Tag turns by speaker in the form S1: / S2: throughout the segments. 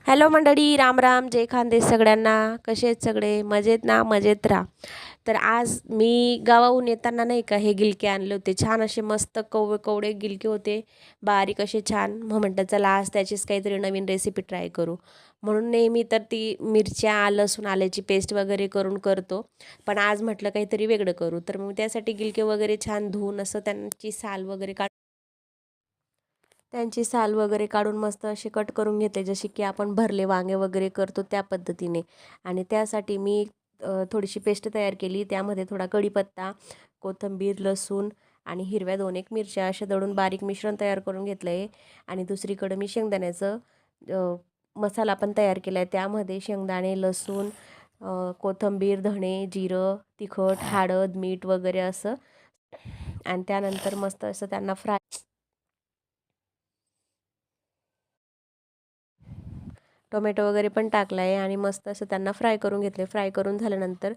S1: Hello मंडळी, राम राम, जय खानदेश सगळ्यांना. कसे आहेत सगळे? मजेत ना? मजेत राहा. तर आज मी गावाहून येताना नाही का हे गिलके आणले होते. छान असे मस्त कवळे कवळे गिलके होते, बारीक असे छान. मग म्हटलं चला आज त्याचीच काहीतरी नवीन रेसिपी ट्राय करू. म्हणून नेहमी तर ती मिरच्या, लसूण, आल्याची पेस्ट वगैरे करून करतो, पण आज म्हटलं काहीतरी वेगळं करू. तर मग त्यासाठी गिलके वगैरे छान धुवून असं त्यांची साल वगैरे काढून मस्त असे कट करून घेते, जसे की आपण भरले वांगे वगैरे करतो त्या पद्धतीने. आणि त्यासाठी मी थोडीशी पेस्ट तयार केली. त्यामध्ये थोडा कढीपत्ता, कोथिंबीर, लसूण आणि हिरव्या 2-1 मिरच्या अशा दळून बारीक मिश्रण तयार करून घेतलं आहे. आणि दुसरीकडे मी शेंगदाण्याचं मसाला पण तयार केला आहे. त्यामध्ये शेंगदाणे, लसूण, कोथिंबीर, धणे, जिरं, तिखट, हळद, मीठ वगैरे असं. आणि त्यानंतर मस्त असं त्यांना टोमॅटो वगैरे पण टाकला आहे आणि मस्त असं त्यांना फ्राय करून घेतले. फ्राय करून झाल्यानंतर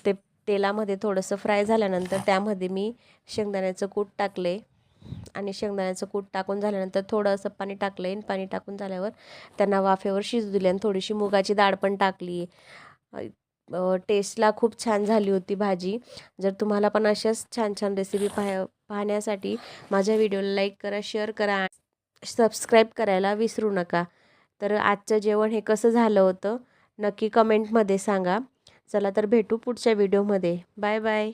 S1: ते तेलामध्ये थोडंसं फ्राय झाल्यानंतर त्यामध्ये मी शेंगदाण्याचं कूट टाकले. आणि शेंगदाण्याचं कूट टाकून झाल्यानंतर थोडंसं पाणी टाकलं आहे. पाणी टाकून झाल्यावर त्यांना वाफेवर शिजू दिले आणि थोडीशी मुगाची डाळ पण टाकली. टेस्टला खूप छान झाली होती भाजी. जर तुम्हाला पण अशाच छान छान रेसिपी पाहण्यासाठी माझ्या व्हिडिओला लाईक करा, शेअर करा, सबस्क्राईब करायला विसरू नका. तर आजचं जेवण हे कसं झालं होतं नक्की कमेंटमध्ये सांगा. चला तर भेटू पुढच्या व्हिडिओमध्ये. Bye bye.